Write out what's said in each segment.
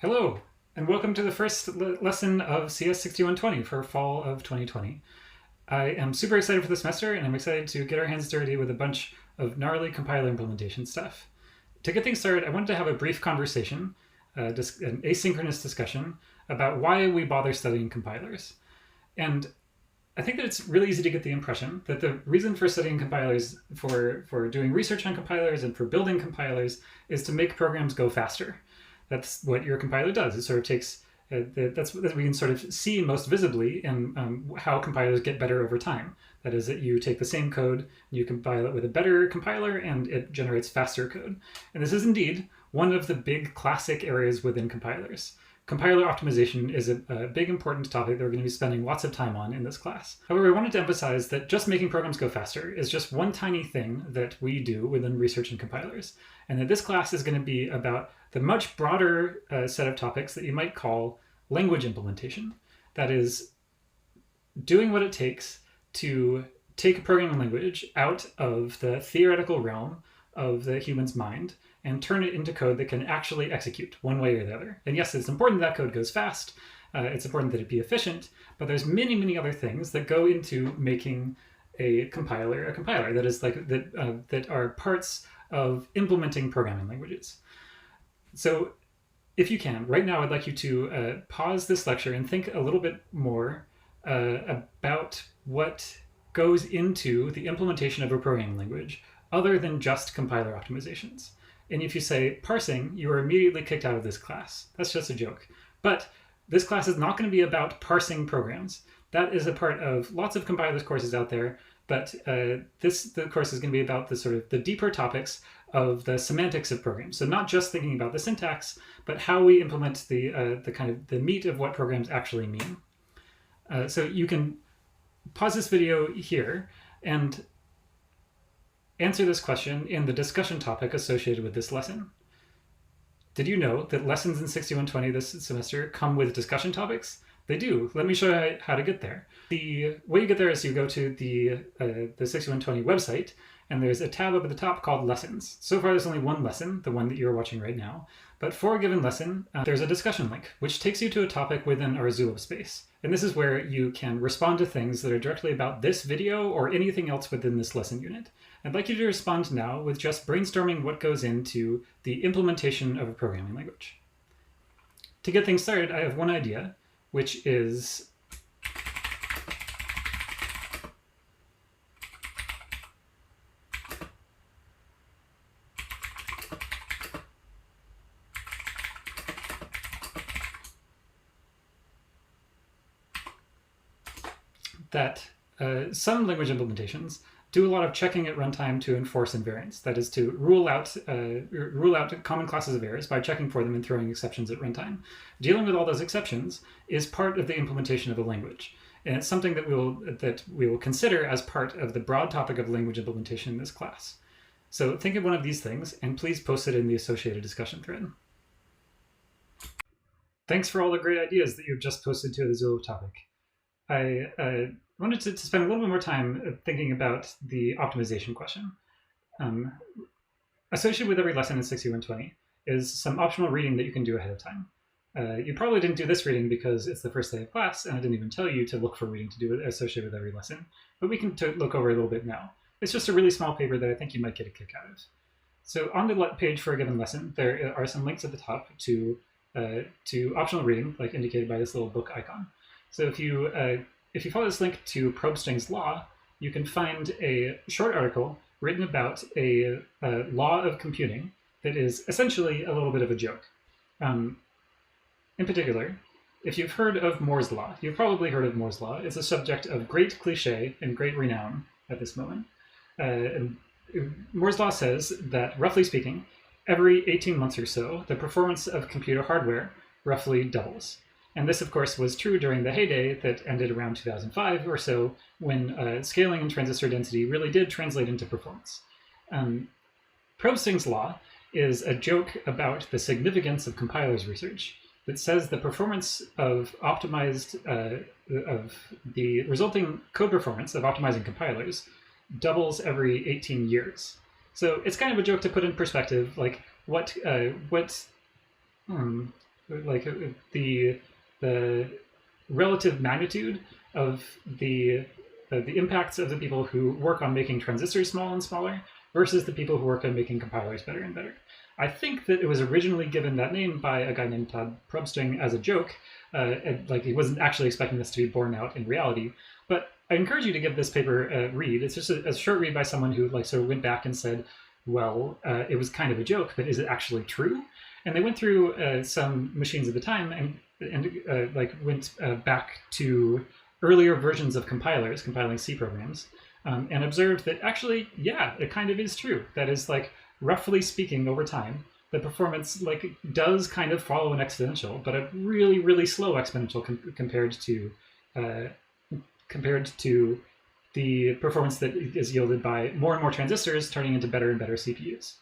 Hello, and welcome to the first lesson of CS 6120 for fall of 2020. I am super excited for the semester, and I'm excited to get our hands dirty with a bunch of gnarly compiler implementation stuff. To get things started, I wanted to have a brief conversation, an asynchronous discussion, about why we bother studying compilers. And I think that it's really easy to get the impression that the reason for studying compilers, for doing research on compilers and for building compilers, is to make programs go faster. That's what your compiler does. It sort of takes, that's what we can sort of see most visibly in how compilers get better over time. That is that you take the same code, you compile it with a better compiler, and it generates faster code. And this is indeed one of the big classic areas within compilers. Compiler optimization is a big important topic that we're going to be spending lots of time on in this class. However, I wanted to emphasize that just making programs go faster is just one tiny thing that we do within research and compilers. And that this class is going to be about the much broader set of topics that you might call language implementation. That is, doing what it takes to take a programming language out of the theoretical realm of the human's mind and turn it into code that can actually execute one way or the other. And yes, it's important that code goes fast. It's important that it be efficient, but there's many, many other things that go into making a compiler that is like that are parts of implementing programming languages. So if you can, right now I'd like you to pause this lecture and think a little bit more about what goes into the implementation of a programming language other than just compiler optimizations. And if you say parsing, you are immediately kicked out of this class. That's just a joke. But this class is not going to be about parsing programs. That is a part of lots of compilers courses out there, but the course is going to be about the sort of the deeper topics of the semantics of programs. So not just thinking about the syntax, but how we implement the kind of the meat of what programs actually mean. So you can pause this video here and answer this question in the discussion topic associated with this lesson. Did you know that lessons in 6120 this semester come with discussion topics? They do. Let me show you how to get there. The way you get there is you go to the 6120 website, and there's a tab up at the top called Lessons. So far, there's only one lesson, the one that you're watching right now. But for a given lesson, there's a discussion link, which takes you to a topic within our Zulip space. And this is where you can respond to things that are directly about this video or anything else within this lesson unit. I'd like you to respond now with just brainstorming what goes into the implementation of a programming language. To get things started, I have one idea, which is that some language implementations do a lot of checking at runtime to enforce invariance. That is to rule out common classes of errors by checking for them and throwing exceptions at runtime. Dealing with all those exceptions is part of the implementation of a language. And it's something that we will consider as part of the broad topic of language implementation in this class. So think of one of these things, and please post it in the associated discussion thread. Thanks for all the great ideas that you've just posted to the Zulip topic. I wanted to spend a little bit more time thinking about the optimization question. Associated with every lesson in 6120 is some optional reading that you can do ahead of time. You probably didn't do this reading because it's the first day of class, and I didn't even tell you to look for reading to do it associated with every lesson, but we can look over a little bit now. It's just a really small paper that I think you might get a kick out of. So on the page for a given lesson, there are some links at the top to optional reading, like indicated by this little book icon. So if you follow this link to Probsting's law, you can find a short article written about a law of computing that is essentially a little bit of a joke. In particular, if you've heard of Moore's law, you've probably heard of Moore's law. It's a subject of great cliche and great renown at this moment. And Moore's law says that, roughly speaking, every 18 months or so, the performance of computer hardware roughly doubles. And this, of course, was true during the heyday that ended around 2005 or so, when scaling and transistor density really did translate into performance. Probsting's law is a joke about the significance of compilers research that says the performance of the resulting code performance of optimizing compilers doubles every 18 years. So it's kind of a joke to put in perspective, like what like the relative magnitude of the impacts of the people who work on making transistors small and smaller versus the people who work on making compilers better and better. I think that it was originally given that name by a guy named Todd Probsting as a joke, and like he wasn't actually expecting this to be borne out in reality. But I encourage you to give this paper a read. It's just a short read by someone who like sort of went back and said, well, it was kind of a joke, but is it actually true? And they went through some machines at the time and like went back to earlier versions of compilers, compiling C programs, and observed that actually, yeah, it kind of is true. That is, like, roughly speaking, over time, the performance like does kind of follow an exponential, but a really, really slow exponential compared to the performance that is yielded by more and more transistors turning into better and better CPUs.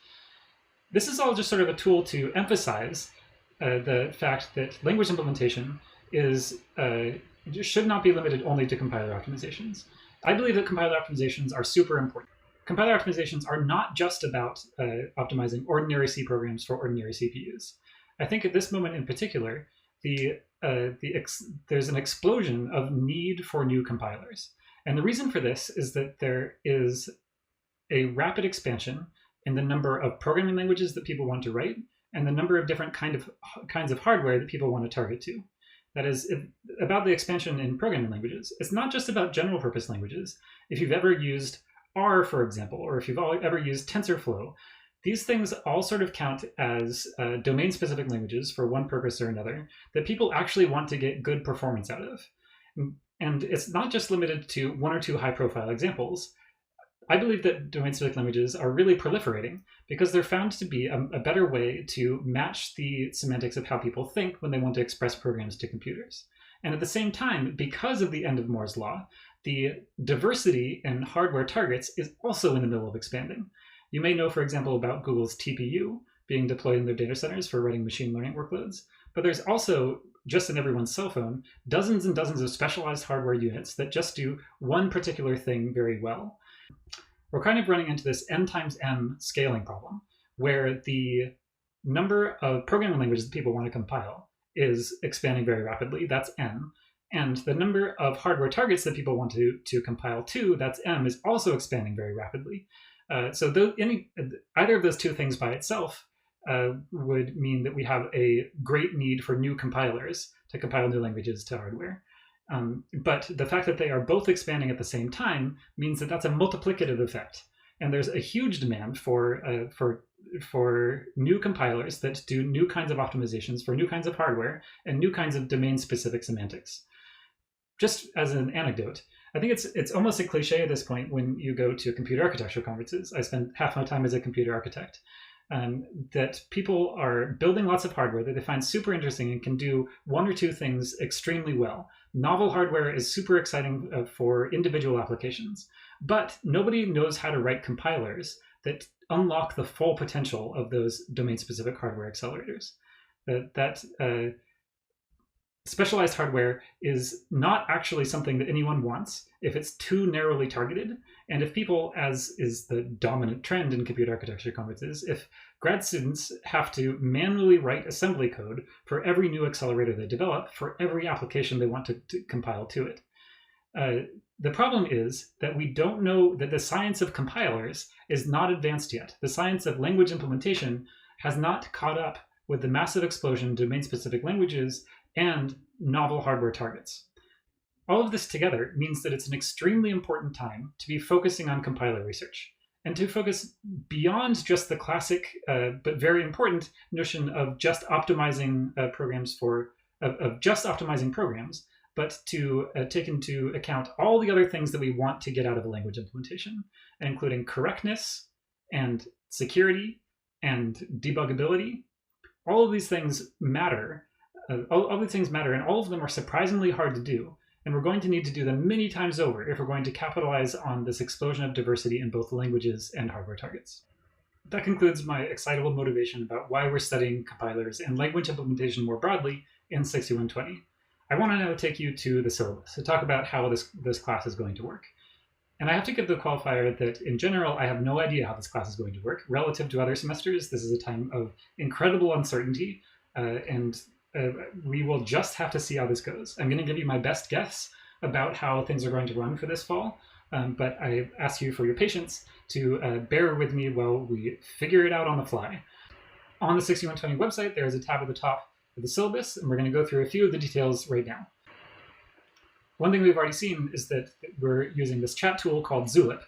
This is all just sort of a tool to emphasize the fact that language implementation is should not be limited only to compiler optimizations. I believe that compiler optimizations are super important. Compiler optimizations are not just about optimizing ordinary C programs for ordinary CPUs. I think at this moment in particular, there's an explosion of need for new compilers. And the reason for this is that there is a rapid expansion in the number of programming languages that people want to write and the number of different kinds of hardware that people want to target to. That is, about the expansion in programming languages. It's not just about general purpose languages. If you've ever used R, for example, or if you've ever used TensorFlow, these things all sort of count as domain-specific languages for one purpose or another that people actually want to get good performance out of. And it's not just limited to one or two high-profile examples. I believe that domain-specific languages are really proliferating because they're found to be a better way to match the semantics of how people think when they want to express programs to computers. And at the same time, because of the end of Moore's law, the diversity in hardware targets is also in the middle of expanding. You may know, for example, about Google's TPU being deployed in their data centers for running machine learning workloads. But there's also, just in everyone's cell phone, dozens and dozens of specialized hardware units that just do one particular thing very well. We're kind of running into this n times m scaling problem, where the number of programming languages that people want to compile is expanding very rapidly. That's n. And the number of hardware targets that people want to compile to, that's m, is also expanding very rapidly. So either of those two things by itself would mean that we have a great need for new compilers to compile new languages to hardware. But the fact that they are both expanding at the same time means that that's a multiplicative effect. And there's a huge demand for new compilers that do new kinds of optimizations for new kinds of hardware and new kinds of domain-specific semantics. Just as an anecdote, I think it's almost a cliche at this point when you go to computer architecture conferences. I spend half my time as a computer architect. That people are building lots of hardware that they find super interesting and can do one or two things extremely well. Novel hardware is super exciting for individual applications, but nobody knows how to write compilers that unlock the full potential of those domain-specific hardware accelerators. Specialized hardware is not actually something that anyone wants if it's too narrowly targeted. And if people, as is the dominant trend in computer architecture conferences, if grad students have to manually write assembly code for every new accelerator they develop, for every application they want to compile to it. The problem is that we don't know that the science of compilers is not advanced yet. The science of language implementation has not caught up with the massive explosion of domain-specific languages and novel hardware targets. All of this together means that it's an extremely important time to be focusing on compiler research and to focus beyond just the classic but very important notion of just optimizing programs, but to take into account all the other things that we want to get out of a language implementation, including correctness and security and debuggability. All of these things matter. All these things matter, and all of them are surprisingly hard to do. And we're going to need to do them many times over if we're going to capitalize on this explosion of diversity in both languages and hardware targets. That concludes my excitable motivation about why we're studying compilers and language implementation more broadly in 6120. I want to now take you to the syllabus to talk about how this class is going to work. And I have to give the qualifier that in general, I have no idea how this class is going to work. Relative to other semesters, this is a time of incredible uncertainty, and we will just have to see how this goes. I'm going to give you my best guess about how things are going to run for this fall, but I ask you for your patience to bear with me while we figure it out on the fly. On the 6120 website, there is a tab at the top of the syllabus, and we're going to go through a few of the details right now. One thing we've already seen is that we're using this chat tool called Zulip,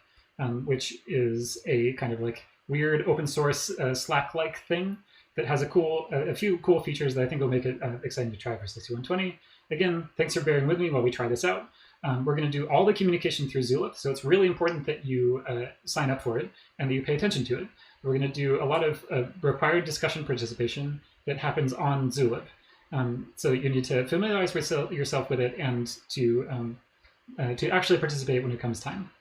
which is a kind of like weird open source Slack-like thing that has a few cool features that I think will make it exciting to try for 6120. Again, thanks for bearing with me while we try this out. We're going to do all the communication through Zulip, so it's really important that you sign up for it and that you pay attention to it. We're going to do a lot of required discussion participation that happens on Zulip. So you need to familiarize yourself with it and to actually participate when it comes time.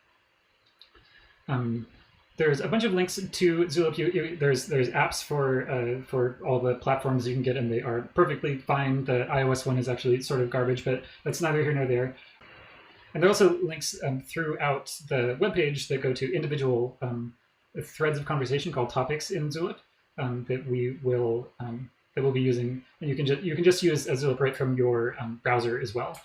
There's a bunch of links to Zulip. There's apps for all the platforms you can get, and they are perfectly fine. The iOS one is actually sort of garbage, but that's neither here nor there. And there are also links throughout the webpage that go to individual threads of conversation called topics in Zulip that we'll be using, and you can just use Zulip right from your browser as well.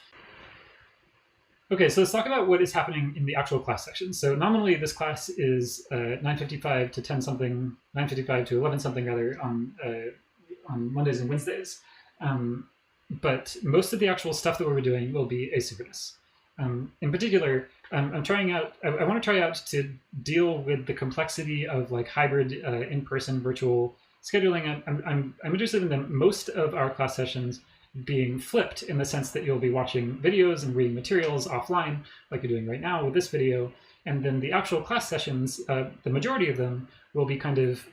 Okay, so let's talk about what is happening in the actual class section. So nominally, this class is 9:55 to 10 something, 9:55 to 11 something rather on Mondays and Wednesdays. But most of the actual stuff that we're doing will be asynchronous. In particular, I want to try out to deal with the complexity of like hybrid in-person virtual scheduling. I'm interested in most of our class sessions being flipped in the sense that you'll be watching videos and reading materials offline, like you're doing right now with this video. And then the actual class sessions, the majority of them will be kind of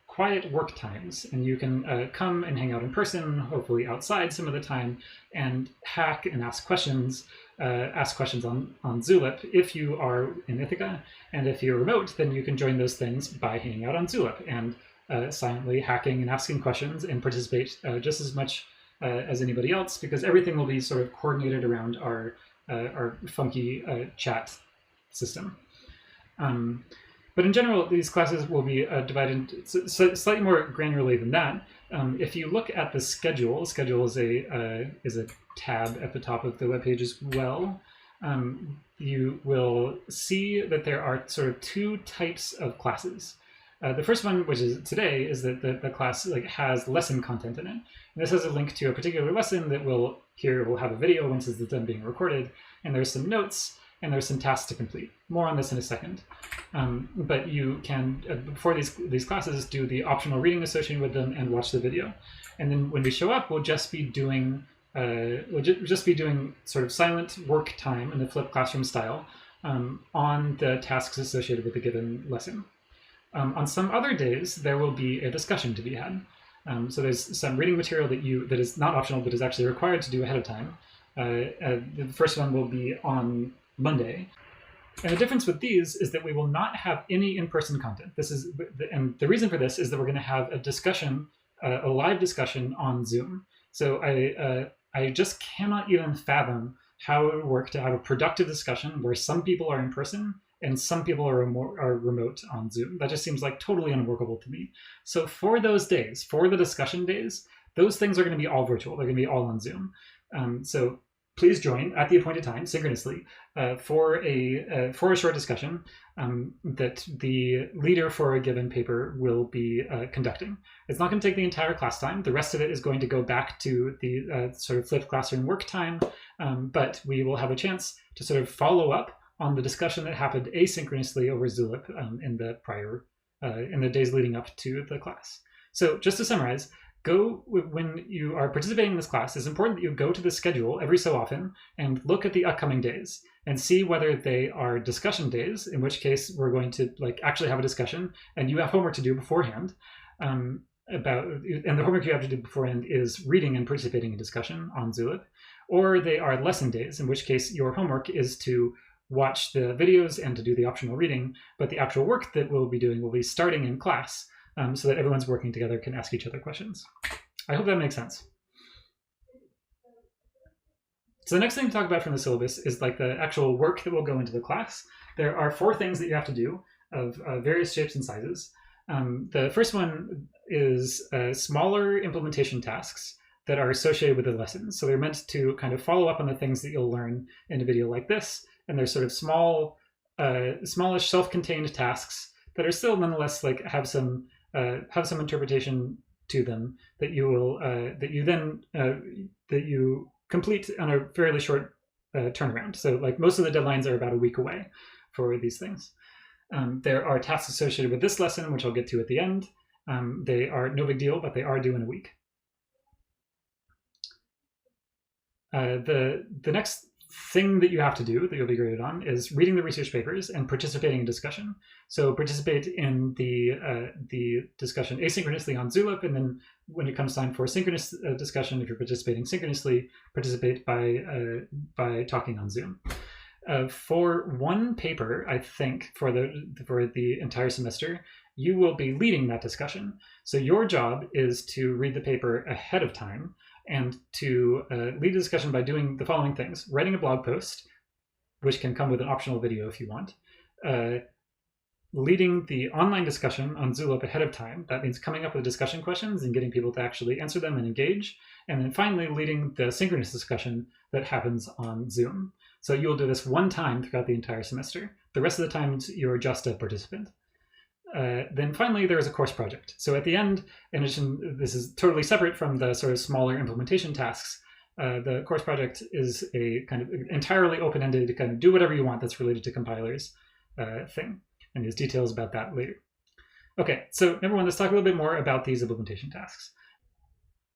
quiet work times. And you can come and hang out in person, hopefully outside some of the time, and hack and ask questions on Zulip if you are in Ithaca. And if you're remote, then you can join those things by hanging out on Zulip and silently hacking and asking questions and participate just as much as anybody else, because everything will be sort of coordinated around our funky chat system. But in general, these classes will be divided slightly more granularly than that. If you look at the schedule is a tab at the top of the webpage as well. You will see that there are sort of two types of classes. The first one, which is today, is that the class has lesson content in it. And this has a link to a particular lesson that will have a video once it's done being recorded, and there's some notes, and there's some tasks to complete. More on this in a second. But you can, before these classes, do the optional reading associated with them and watch the video. And then when we show up, we'll just be doing sort of silent work time in the flipped classroom style on the tasks associated with the given lesson. On some other days, there will be a discussion to be had. So there's some reading material that is not optional, but is actually required to do ahead of time. The first one will be on Monday. And the difference with these is that we will not have any in-person content. And the reason for this is that we're going to have a discussion, a live discussion on Zoom. So I just cannot even fathom how it would work to have a productive discussion where some people are in person and some people are remote on Zoom. That just seems like totally unworkable to me. So for those days, for the discussion days, those things are going to be all virtual. They're going to be all on Zoom. So please join at the appointed time, synchronously, for a short discussion that the leader for a given paper will be conducting. It's not going to take the entire class time. The rest of it is going to go back to the sort of flipped classroom work time, but we will have a chance to sort of follow up on the discussion that happened asynchronously over Zulip in the days leading up to the class. So just to summarize, when you are participating in this class, it's important that you go to the schedule every so often and look at the upcoming days and see whether they are discussion days, in which case we're going to actually have a discussion and you have homework to do beforehand. And the homework you have to do beforehand is reading and participating in discussion on Zulip, or they are lesson days, in which case your homework is to watch the videos and to do the optional reading, but the actual work that we'll be doing will be starting in class so that everyone's working together, can ask each other questions. I hope that makes sense. So the next thing to talk about from the syllabus is the actual work that will go into the class. There are 4 things that you have to do of various shapes and sizes. The first one is smaller implementation tasks that are associated with the lessons. So they're meant to kind of follow up on the things that you'll learn in a video like this. And they're sort of smallish self-contained tasks that are still nonetheless like have some interpretation to them that you complete on a fairly short turnaround. So like most of the deadlines are about a week away for these things. There are tasks associated with this lesson, which I'll get to at the end. They are no big deal, but they are due in a week. The next thing that you have to do that you'll be graded on is reading the research papers and participating in discussion. So participate in the discussion asynchronously on Zulip, and then when it comes time for synchronous discussion, if you're participating synchronously, participate by talking on Zoom. For one paper, I think for the entire semester, you will be leading that discussion. So your job is to read the paper ahead of time and to lead the discussion by doing the following things: writing a blog post, which can come with an optional video if you want, leading the online discussion on Zulip ahead of time. That means coming up with discussion questions and getting people to actually answer them and engage. And then finally, leading the synchronous discussion that happens on Zoom. So you'll do this one time throughout the entire semester. The rest of the time, you're just a participant. Then finally, there is a course project. So at the end, in addition, this is totally separate from the sort of smaller implementation tasks. The course project is a kind of entirely open-ended, kind of do whatever you want that's related to compilers thing. And there's details about that later. Okay, so number one, let's talk a little bit more about these implementation tasks.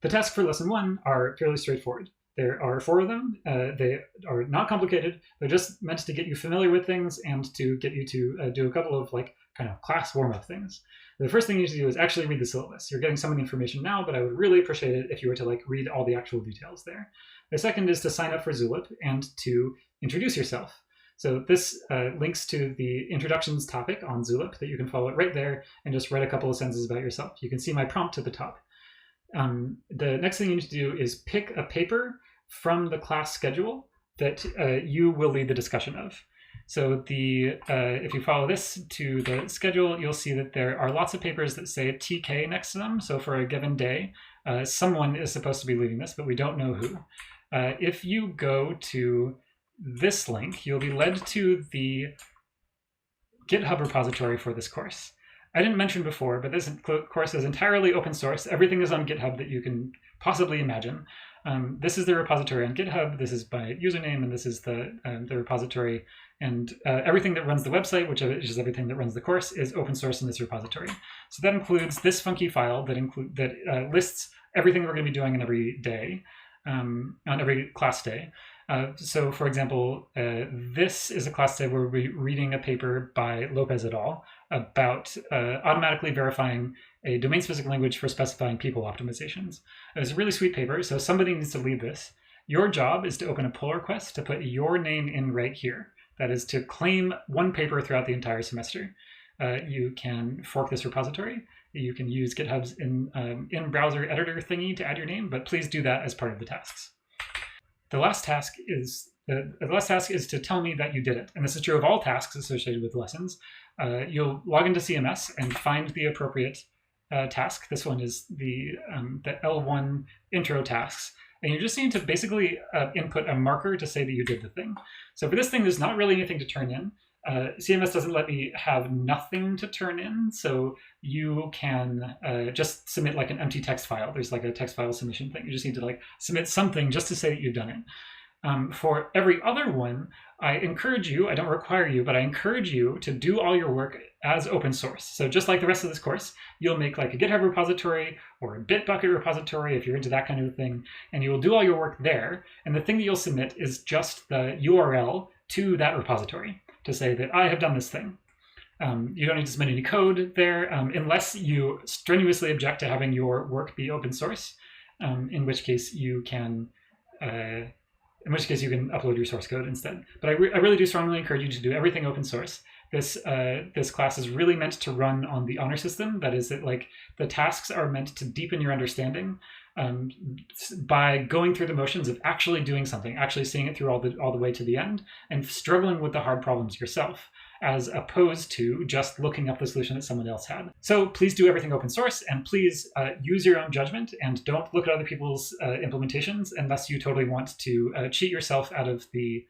The tasks for lesson 1 are fairly straightforward. There are 4 of them. They are not complicated. They're just meant to get you familiar with things and to get you to do a couple of like kind of class warm-up things. The first thing you need to do is actually read the syllabus. You're getting some of the information now, but I would really appreciate it if you were to like read all the actual details there. The second is to sign up for Zulip and to introduce yourself. So this links to the introductions topic on Zulip that you can follow it right there and just write a couple of sentences about yourself. You can see my prompt at the top. The next thing you need to do is pick a paper from the class schedule that you will lead the discussion of. So if you follow this to the schedule, you'll see that there are lots of papers that say TK next to them. So for a given day, someone is supposed to be leading this, but we don't know who. If you go to this link, you'll be led to the GitHub repository for this course. I didn't mention before, but this course is entirely open source. Everything is on GitHub that you can possibly imagine. This is the repository on GitHub. This is my username, and this is the repository. And everything that runs the website, which is everything that runs the course, is open source in this repository. So that includes this funky file that lists everything we're going to be doing in every day, on every class day. So, for example, this is a class day where we'll be reading a paper by Lopez et al. About automatically verifying a domain-specific language for specifying people optimizations. It's a really sweet paper, so somebody needs to lead this. Your job is to open a pull request to put your name in right here. That is to claim one paper throughout the entire semester. You can fork this repository. You can use GitHub's in-browser editor thingy to add your name, but please do that as part of the tasks. The last task is to tell me that you did it. And this is true of all tasks associated with lessons. You'll log into CMS and find the appropriate task. This one is the L1 intro tasks. And you just need to basically input a marker to say that you did the thing. So for this thing, there's not really anything to turn in. CMS doesn't let me have nothing to turn in, so you can just submit like an empty text file. There's like a text file submission thing. You just need to like submit something just to say that you've done it. For every other one, I encourage you, I don't require you, but I encourage you to do all your work as open source. So just like the rest of this course, you'll make like a GitHub repository or a Bitbucket repository if you're into that kind of thing, and you will do all your work there. And the thing that you'll submit is just the URL to that repository to say that I have done this thing. You don't need to submit any code there unless you strenuously object to having your work be open source, in which case you can upload your source code instead. But I really do strongly encourage you to do everything open source. This class is really meant to run on the honor system. That is, that like the tasks are meant to deepen your understanding by going through the motions of actually doing something, actually seeing it through all the way to the end, and struggling with the hard problems yourself. as opposed to just looking up the solution that someone else had. So please do everything open source, and please use your own judgment and don't look at other people's implementations unless you totally want to cheat yourself out of the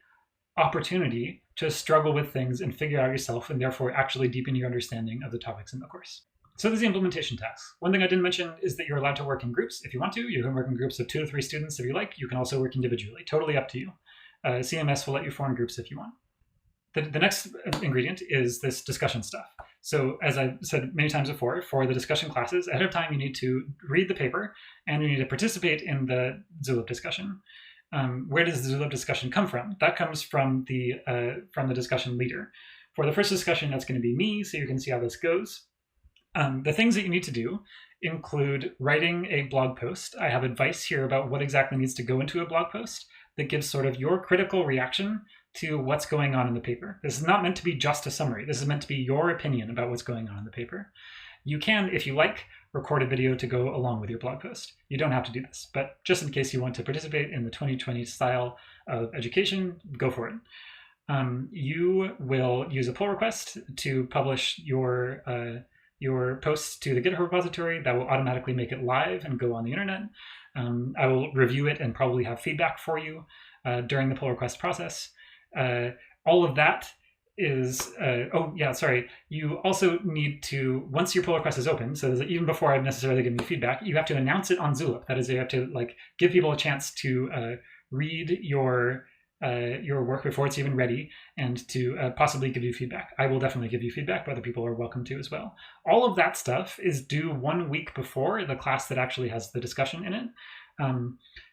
opportunity to struggle with things and figure out yourself, and therefore actually deepen your understanding of the topics in the course. So there's the implementation tasks. One thing I didn't mention is that you're allowed to work in groups if you want to. You can work in groups of 2 to 3 students if you like. You can also work individually, totally up to you. CMS will let you form groups if you want. The next ingredient is this discussion stuff. So as I've said many times before, for the discussion classes, ahead of time you need to read the paper and you need to participate in the Zulip discussion. Where does the Zulip discussion come from? That comes from the discussion leader. For the first discussion, that's going to be me, so you can see how this goes. The things that you need to do include writing a blog post. I have advice here about what exactly needs to go into a blog post that gives sort of your critical reaction to what's going on in the paper. This is not meant to be just a summary. This is meant to be your opinion about what's going on in the paper. You can, if you like, record a video to go along with your blog post. You don't have to do this, but just in case you want to participate in the 2020 style of education, go for it. You will use a pull request to publish your posts to the GitHub repository. That will automatically make it live and go on the internet. I will review it and probably have feedback for you during the pull request process. All of that is, you also need to, once your pull request is open, so even before I've necessarily given you feedback, you have to announce it on Zulip. That is, you have to give people a chance to read your work before it's even ready, and to possibly give you feedback. I will definitely give you feedback, but other people are welcome to as well. All of that stuff is due 1 week before the class that actually has the discussion in it,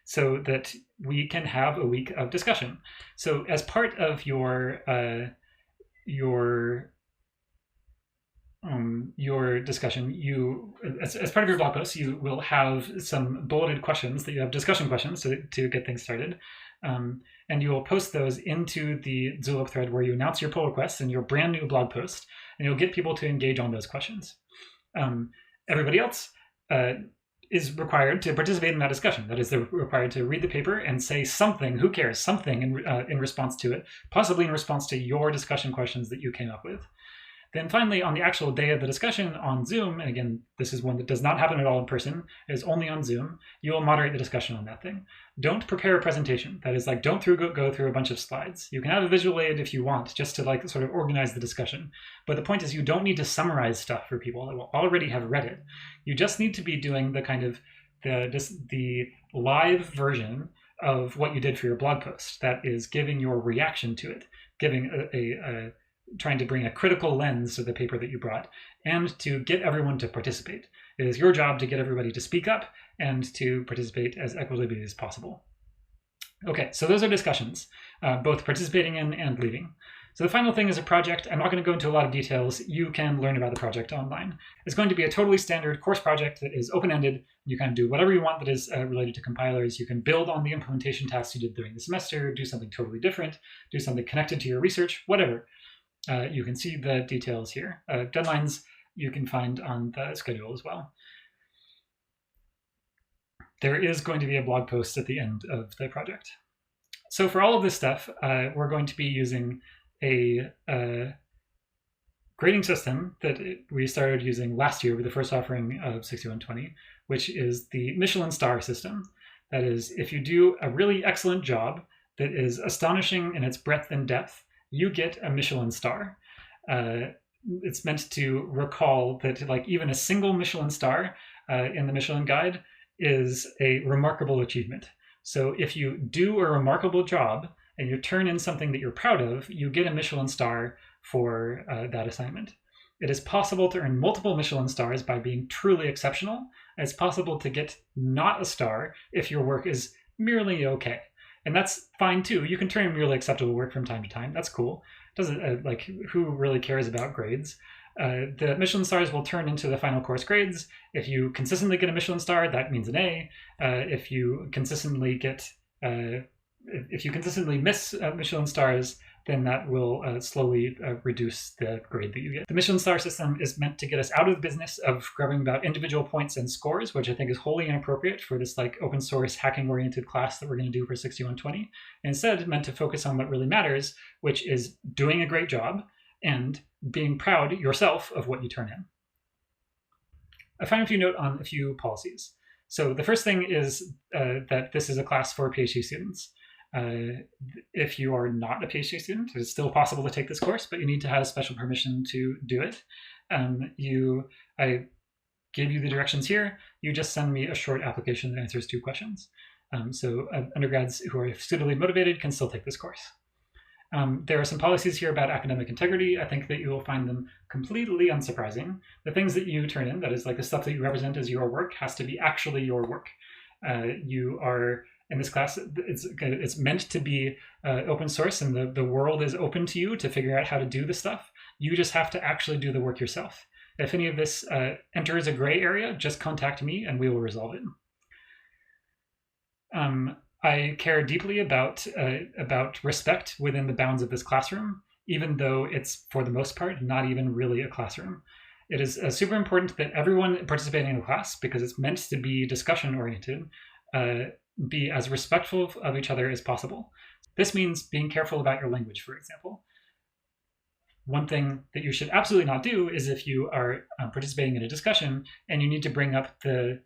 so that we can have a week of discussion. So as part of your discussion, as part of your blog post, you will have some bulleted questions that you have discussion questions to get things started. And you will post those into the Zulip thread where you announce your pull requests in your brand new blog post, and you'll get people to engage on those questions. Everybody else is required to participate in that discussion. That is, they're required to read the paper and say something, who cares, something in response to it, possibly in response to your discussion questions that you came up with. Then finally, on the actual day of the discussion on Zoom, and again, this is one that does not happen at all in person, it is only on Zoom, you will moderate the discussion on that thing. Don't prepare a presentation. That is, don't go through a bunch of slides. You can have a visual aid if you want, just to sort of organize the discussion. But the point is, you don't need to summarize stuff for people that will already have read it. You just need to be doing the kind of the live version of what you did for your blog post. That is, giving your reaction to it, giving trying to bring a critical lens to the paper that you brought, and to get everyone to participate. It is your job to get everybody to speak up and to participate as equitably as possible. Okay, so those are discussions, both participating in and leaving. So the final thing is a project. I'm not going to go into a lot of details. You can learn about the project online. It's going to be a totally standard course project that is open-ended. You can do whatever you want that is related to compilers. You can build on the implementation tasks you did during the semester, do something totally different, do something connected to your research, whatever. You can see the details here. Deadlines you can find on the schedule as well. There is going to be a blog post at the end of the project. So for all of this stuff, we're going to be using a grading system that we started using last year with the first offering of 6120, which is the Michelin star system. That is, if you do a really excellent job that is astonishing in its breadth and depth, you get a Michelin star. It's meant to recall that even a single Michelin star in the Michelin Guide is a remarkable achievement. So if you do a remarkable job and you turn in something that you're proud of, you get a Michelin star for that assignment. It is possible to earn multiple Michelin stars by being truly exceptional. It's possible to get not a star if your work is merely okay. And that's fine too. You can turn in merely acceptable work from time to time. That's cool. Doesn't who really cares about grades? The Michelin stars will turn into the final course grades. If you consistently get a Michelin star, that means an A. If you consistently miss Michelin stars, then that will slowly reduce the grade that you get. The Michelin star system is meant to get us out of the business of grubbing about individual points and scores, which I think is wholly inappropriate for this open source hacking oriented class that we're going to do for 6120. And instead, meant to focus on what really matters, which is doing a great job and being proud yourself of what you turn in. A final few note on a few policies. So the first thing is that this is a class for PhD students. If you are not a PhD student, it is still possible to take this course, but you need to have special permission to do it. I gave you the directions here. You just send me a short application that answers 2 questions. So undergrads who are suitably motivated can still take this course. There are some policies here about academic integrity. I think that you will find them completely unsurprising. The things that you turn in, that is like the stuff that you represent as your work, has to be actually your work. You are, in this class, it's meant to be open source, and the world is open to you to figure out how to do the stuff. You just have to actually do the work yourself. If any of this enters a gray area, just contact me and we will resolve it. I care deeply about respect within the bounds of this classroom, even though it's, for the most part, not even really a classroom. It is super important that everyone participating in the class, because it's meant to be discussion-oriented, be as respectful of each other as possible. This means being careful about your language, for example. One thing that you should absolutely not do is if you are participating in a discussion and you need to bring up a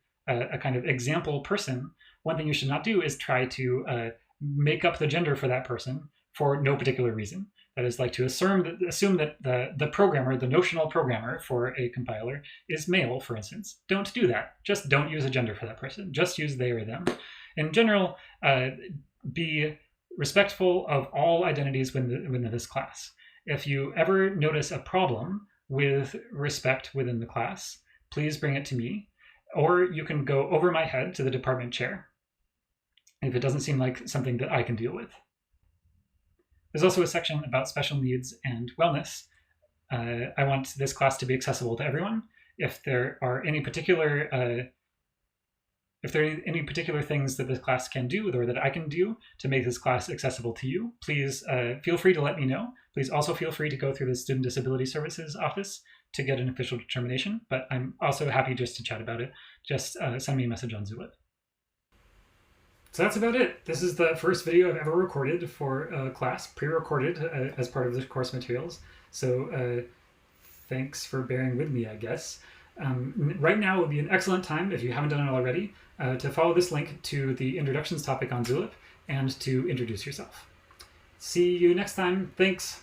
kind of example person, one thing you should not do is try to make up the gender for that person for no particular reason. That is like to assume that the programmer, the notional programmer for a compiler, is male, for instance. Don't do that. Just don't use a gender for that person. Just use they or them. In general, be respectful of all identities within this class. If you ever notice a problem with respect within the class, please bring it to me, or you can go over my head to the department chair if it doesn't seem like something that I can deal with. There's also a section about special needs and wellness. I want this class to be accessible to everyone. If there are any particular things that this class can do or that I can do to make this class accessible to you, please feel free to let me know. Please also feel free to go through the Student Disability Services office to get an official determination, but I'm also happy just to chat about it. Just send me a message on Zulip. So that's about it. This is the first video I've ever recorded for a class, pre-recorded as part of the course materials. So thanks for bearing with me, I guess. Right now would be an excellent time, if you haven't done it already, to follow this link to the introductions topic on Zulip and to introduce yourself. See you next time. Thanks.